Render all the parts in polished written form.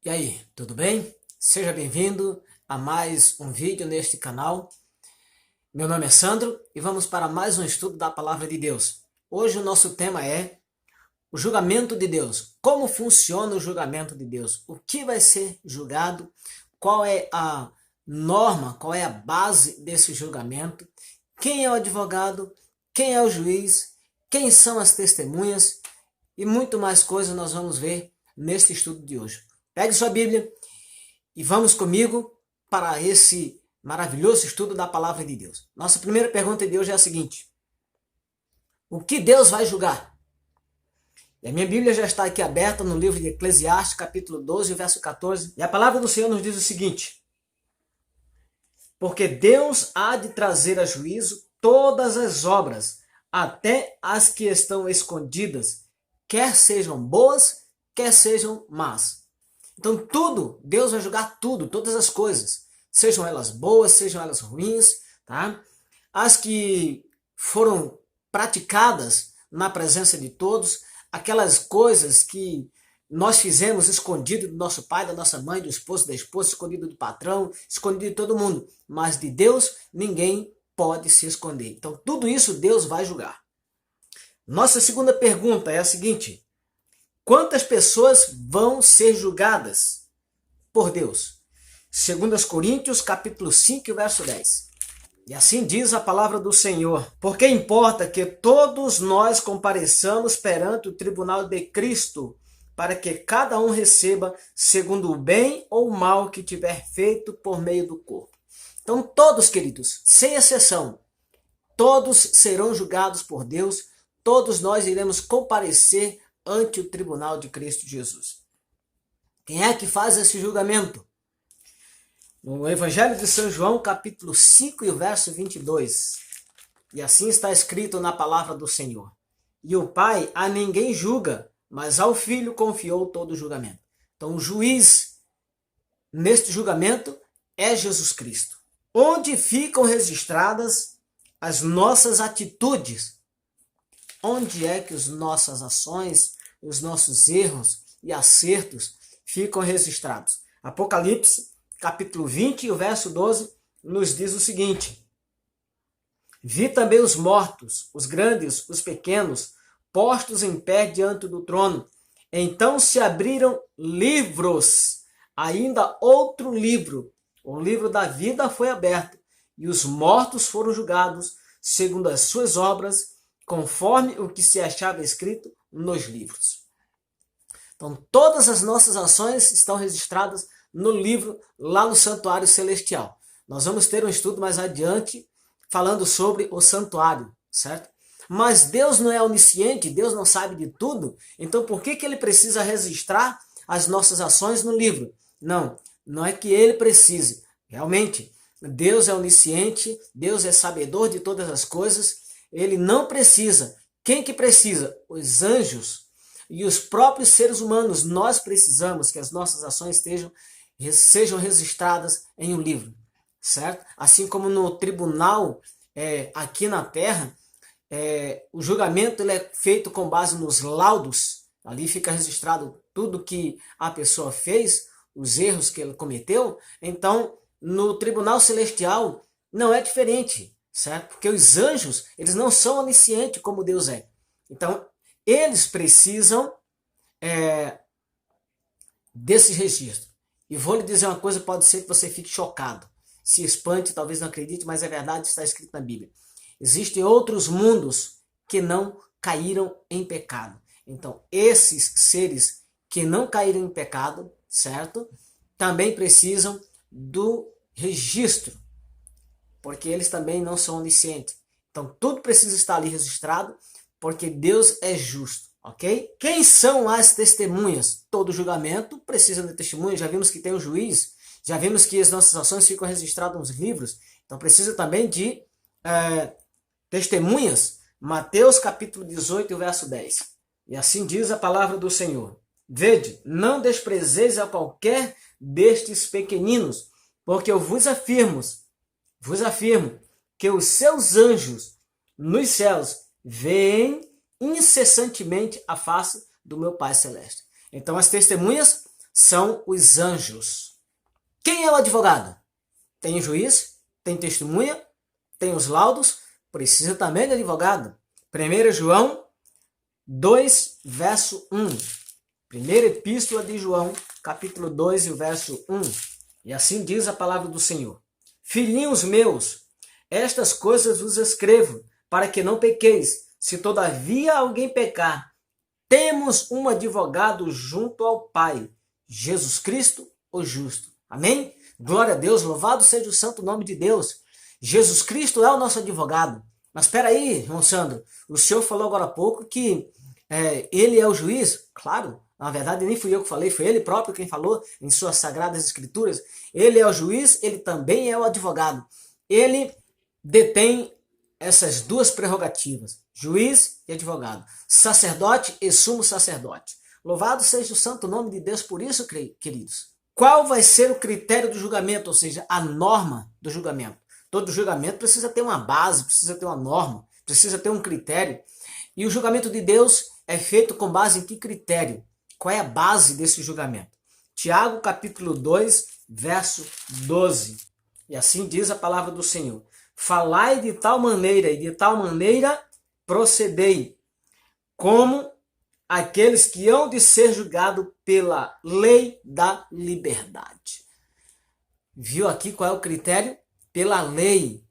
E aí, tudo bem? Seja bem-vindo a mais um vídeo neste canal. Meu nome é Sandro e vamos para mais um estudo da Palavra de Deus. Hoje o nosso tema é o julgamento de Deus. Como funciona o julgamento de Deus? O que vai ser julgado? Qual é a norma? Qual é a base desse julgamento? Quem é o advogado? Quem é o juiz? Quem são as testemunhas? E muito mais coisas nós vamos ver neste estudo de hoje. Pegue sua Bíblia e vamos comigo para esse maravilhoso estudo da Palavra de Deus. Nossa primeira pergunta de hoje é a seguinte: o que Deus vai julgar? E a minha Bíblia já está aqui aberta no livro de Eclesiastes, capítulo 12, verso 14. E a palavra do Senhor nos diz o seguinte: porque Deus há de trazer a juízo todas as obras, até as que estão escondidas, quer sejam boas, quer sejam más. Então tudo, Deus vai julgar tudo, todas as coisas, sejam elas boas, sejam elas ruins, tá? As que foram praticadas na presença de todos, aquelas coisas que nós fizemos escondido do nosso pai, da nossa mãe, do esposo, da esposa, escondido do patrão, escondido de todo mundo, mas de Deus ninguém pode se esconder. Então tudo isso Deus vai julgar. Nossa segunda pergunta é a seguinte: quantas pessoas vão ser julgadas por Deus? 2 Coríntios, capítulo 5, verso 10. E assim diz a palavra do Senhor: porque importa que todos nós compareçamos perante o tribunal de Cristo, para que cada um receba segundo o bem ou o mal que tiver feito por meio do corpo. Então todos, queridos, sem exceção, todos serão julgados por Deus, todos nós iremos comparecer ante o tribunal de Cristo Jesus. Quem é que faz esse julgamento? No Evangelho de São João, capítulo 5 e o verso 22. E assim está escrito na palavra do Senhor: e o Pai a ninguém julga, mas ao Filho confiou todo o julgamento. Então o juiz neste julgamento é Jesus Cristo. Onde ficam registradas as nossas atitudes? Onde é que as nossas ações, os nossos erros e acertos ficam registrados? Apocalipse, capítulo 20, e o verso 12, nos diz o seguinte: vi também os mortos, os grandes, os pequenos, postos em pé diante do trono. Então se abriram livros, ainda outro livro, o livro da vida foi aberto, e os mortos foram julgados segundo as suas obras, conforme o que se achava escrito nos livros. Então todas as nossas ações estão registradas no livro, lá no santuário celestial. Nós vamos ter um estudo mais adiante falando sobre o santuário, certo? Mas Deus não é onisciente, Deus não sabe de tudo, então por que ele precisa registrar as nossas ações no livro? Não é que ele precise. Realmente, Deus é onisciente, Deus é sabedor de todas as coisas, ele não precisa. Quem que precisa? Os anjos e os próprios seres humanos. Nós precisamos que as nossas ações sejam registradas em um livro, certo? Assim como no tribunal aqui na Terra, o julgamento ele é feito com base nos laudos. Ali fica registrado tudo que a pessoa fez, os erros que ele cometeu. Então, no tribunal celestial não é diferente, certo? Porque os anjos, eles não são oniscientes como Deus é. Então, eles precisam desse registro. E vou lhe dizer uma coisa, pode ser que você fique chocado, se espante, talvez não acredite, mas é verdade, está escrito na Bíblia. Existem outros mundos que não caíram em pecado. Então, esses seres que não caíram em pecado, certo? Também precisam do registro, porque eles também não são oniscientes. Então, tudo precisa estar ali registrado, porque Deus é justo, ok? Quem são as testemunhas? Todo julgamento precisa de testemunhas. Já vimos que tem o juiz, já vimos que as nossas ações ficam registradas nos livros, então precisa também de testemunhas. Mateus capítulo 18, verso 10. E assim diz a palavra do Senhor: vede, não desprezeis a qualquer destes pequeninos, porque eu vos afirmo que os seus anjos nos céus veem incessantemente a face do meu Pai Celeste. Então as testemunhas são os anjos. Quem é o advogado? Tem o juiz, tem testemunha, tem os laudos, precisa também de advogado. 1 João 2, verso 1. Primeira epístola de João, capítulo 2, e o verso 1. E assim diz a palavra do Senhor. Filhinhos meus, estas coisas vos escrevo, para que não pequeis. Se todavia alguém pecar, temos um advogado junto ao Pai, Jesus Cristo, o justo. Amém? Glória a Deus, louvado seja o santo nome de Deus. Jesus Cristo é o nosso advogado. Mas espera aí, irmão Sandro, o senhor falou agora há pouco que ele é o juiz. Claro, na verdade nem fui eu que falei, foi ele próprio quem falou em suas sagradas escrituras. Ele é o juiz, ele também é o advogado. Ele detém essas duas prerrogativas, juiz e advogado, sacerdote e sumo sacerdote. Louvado seja o santo nome de Deus por isso, queridos. Qual vai ser o critério do julgamento, ou seja, a norma do julgamento? Todo julgamento precisa ter uma base, precisa ter uma norma, precisa ter um critério. E o julgamento de Deus é feito com base em que critério? Qual é a base desse julgamento? Tiago, capítulo 2, verso 12. E assim diz a palavra do Senhor. Falai de tal maneira e de tal maneira procedei, como aqueles que hão de ser julgados pela lei da liberdade. Viu aqui qual é o critério? Pela lei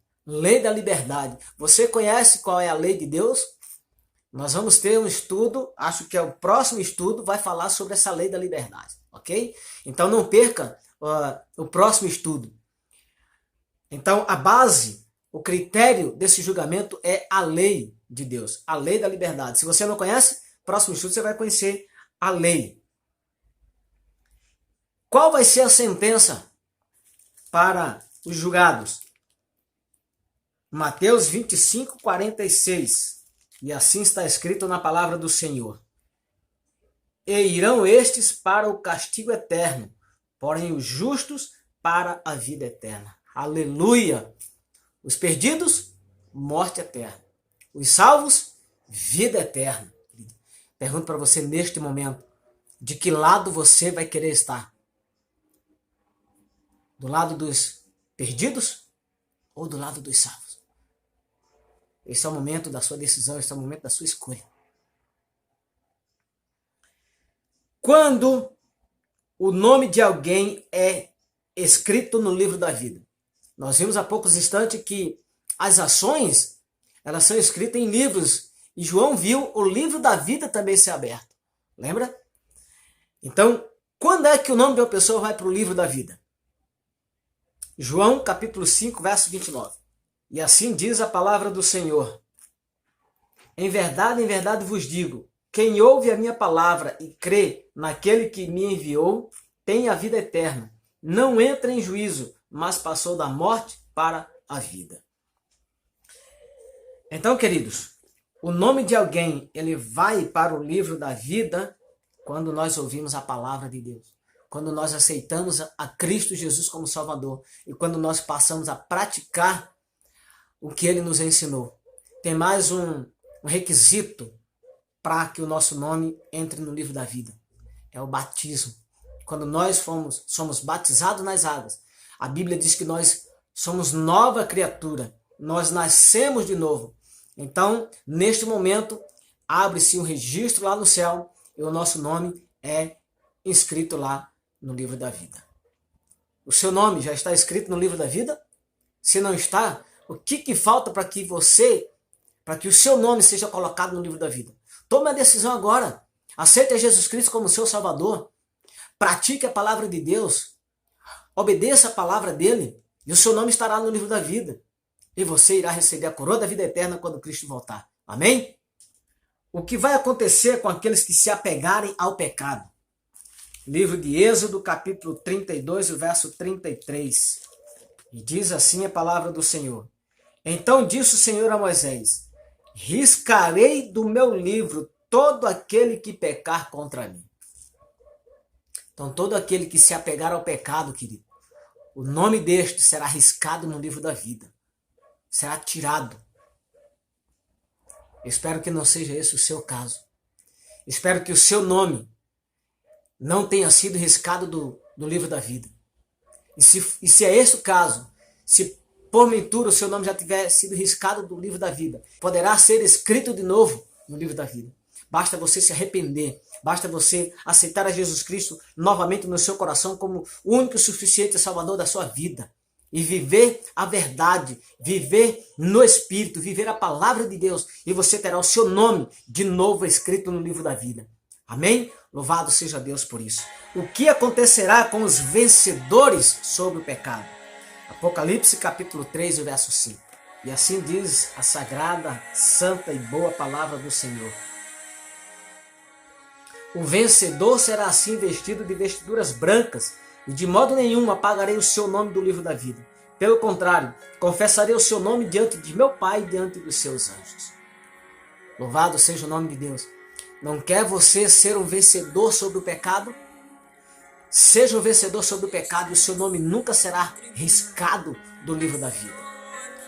da liberdade. Você conhece qual é a lei de Deus? Nós vamos ter um estudo, acho que é o próximo estudo, vai falar sobre essa lei da liberdade, ok? Então não perca o próximo estudo. Então a base, o critério desse julgamento é a lei de Deus, a lei da liberdade. Se você não conhece, próximo estudo você vai conhecer a lei. Qual vai ser a sentença para os julgados? Mateus 25, 46. E assim está escrito na palavra do Senhor. E irão estes para o castigo eterno, porém os justos para a vida eterna. Aleluia! Os perdidos, morte eterna. Os salvos, vida eterna. Pergunto para você neste momento, de que lado você vai querer estar? Do lado dos perdidos ou do lado dos salvos? Esse é o momento da sua decisão, esse é o momento da sua escolha. Quando o nome de alguém é escrito no livro da vida. Nós vimos há poucos instantes que as ações, elas são escritas em livros. E João viu o livro da vida também ser aberto. Lembra? Então, quando é que o nome de uma pessoa vai para o livro da vida? João capítulo 5, verso 29. E assim diz a palavra do Senhor. Em verdade vos digo, quem ouve a minha palavra e crê naquele que me enviou, tem a vida eterna. Não entra em juízo, mas passou da morte para a vida. Então, queridos, o nome de alguém, ele vai para o livro da vida quando nós ouvimos a palavra de Deus. Quando nós aceitamos a Cristo Jesus como Salvador. E quando nós passamos a praticar o que ele nos ensinou. Tem mais um requisito para que o nosso nome entre no livro da vida. É o batismo. Quando nós somos batizados nas águas, a Bíblia diz que nós somos nova criatura. Nós nascemos de novo. Então, neste momento, abre-se um registro lá no céu e o nosso nome é inscrito lá no livro da vida. O seu nome já está escrito no livro da vida? Se não está, o que falta para que o seu nome seja colocado no livro da vida? Tome a decisão agora. Aceite Jesus Cristo como seu Salvador. Pratique a palavra de Deus. Obedeça a palavra dele. E o seu nome estará no livro da vida. E você irá receber a coroa da vida eterna quando Cristo voltar. Amém? O que vai acontecer com aqueles que se apegarem ao pecado? Livro de Êxodo, capítulo 32, verso 33. E diz assim a palavra do Senhor. Então disse o Senhor a Moisés, riscarei do meu livro todo aquele que pecar contra mim. Então todo aquele que se apegar ao pecado, querido, o nome deste será riscado no livro da vida. Será tirado. Espero que não seja esse o seu caso. Espero que o seu nome não tenha sido riscado do livro da vida. E se é esse o caso, se porventura o seu nome já tiver sido riscado do livro da vida, poderá ser escrito de novo no livro da vida. Basta você se arrepender, basta você aceitar a Jesus Cristo novamente no seu coração como o único e suficiente Salvador da sua vida. E viver a verdade, viver no Espírito, viver a palavra de Deus. E você terá o seu nome de novo escrito no livro da vida. Amém? Louvado seja Deus por isso. O que acontecerá com os vencedores sobre o pecado? Apocalipse capítulo 3, verso 5. E assim diz a sagrada, santa e boa palavra do Senhor. O vencedor será assim vestido de vestiduras brancas, e de modo nenhum apagarei o seu nome do livro da vida. Pelo contrário, confessarei o seu nome diante de meu Pai e diante dos seus anjos. Louvado seja o nome de Deus. Não quer você ser um vencedor sobre o pecado? Seja um vencedor sobre o pecado e o seu nome nunca será riscado do livro da vida.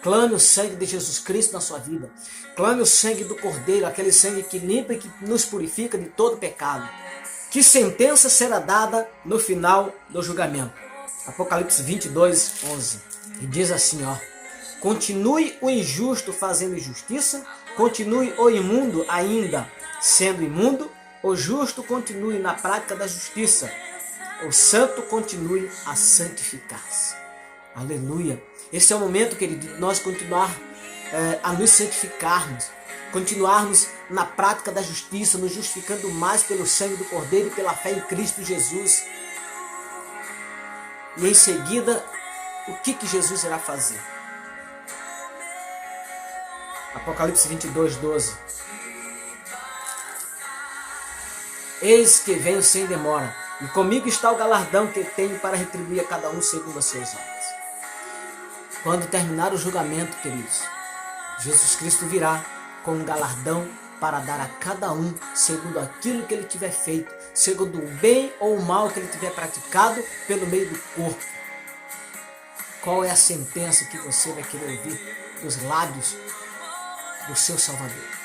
Clame o sangue de Jesus Cristo na sua vida. Clame o sangue do Cordeiro, aquele sangue que limpa e que nos purifica de todo pecado. Que sentença será dada no final do julgamento? Apocalipse 22, 11. E diz assim, ó. Continue o injusto fazendo injustiça, continue o imundo ainda sendo imundo, o justo continue na prática da justiça, o santo continue a santificar-se. Aleluia. Esse é o momento, querido, de nós continuar a nos santificarmos, continuarmos na prática da justiça, nos justificando mais pelo sangue do Cordeiro e pela fé em Cristo Jesus. E em seguida, o que Jesus irá fazer? Apocalipse 22, 12. Eis que venho sem demora, e comigo está o galardão que tenho para retribuir a cada um segundo as suas obras. Quando terminar o julgamento, queridos, Jesus Cristo virá com um galardão para dar a cada um segundo aquilo que ele tiver feito, segundo o bem ou o mal que ele tiver praticado pelo meio do corpo. Qual é a sentença que você vai querer ouvir dos lábios do seu Salvador?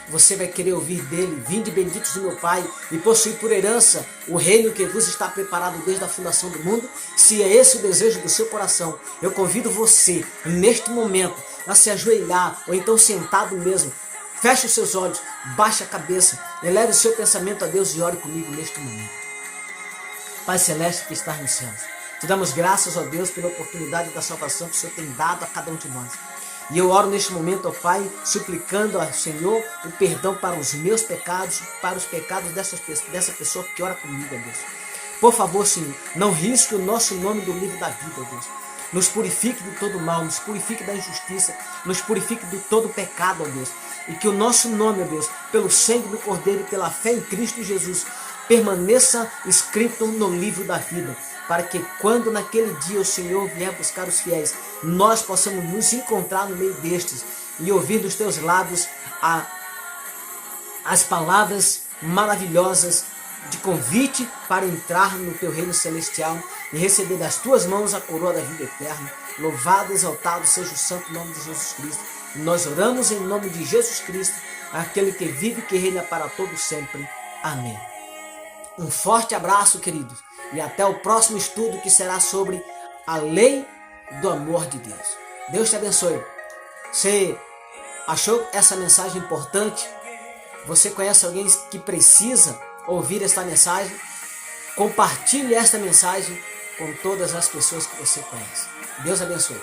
Você vai querer ouvir dele: vinde benditos do meu Pai e possuir por herança o reino que vos está preparado desde a fundação do mundo? Se é esse o desejo do seu coração, eu convido você, neste momento, a se ajoelhar, ou então sentado mesmo. Feche os seus olhos, baixe a cabeça, eleve o seu pensamento a Deus e ore comigo neste momento. Pai Celeste que está nos céus, te damos graças, ó Deus, pela oportunidade da salvação que o Senhor tem dado a cada um de nós. E eu oro neste momento, ó Pai, suplicando ao Senhor o perdão para os meus pecados, para os pecados dessa pessoa que ora comigo, ó Deus. Por favor, Senhor, não risque o nosso nome do livro da vida, ó Deus. Nos purifique de todo mal, nos purifique da injustiça, nos purifique de todo pecado, ó Deus. E que o nosso nome, ó Deus, pelo sangue do Cordeiro e pela fé em Cristo Jesus, permaneça escrito no livro da vida, para que quando naquele dia o Senhor vier buscar os fiéis, nós possamos nos encontrar no meio destes e ouvir dos teus lábios as palavras maravilhosas de convite para entrar no teu reino celestial e receber das tuas mãos a coroa da vida eterna. Louvado e exaltado seja o santo nome de Jesus Cristo. E nós oramos em nome de Jesus Cristo, aquele que vive e que reina para todo sempre. Amém. Um forte abraço, queridos, e até o próximo estudo, que será sobre a lei do amor de Deus. Deus te abençoe. Você achou essa mensagem importante? Você conhece alguém que precisa ouvir esta mensagem? Compartilhe esta mensagem com todas as pessoas que você conhece. Deus abençoe.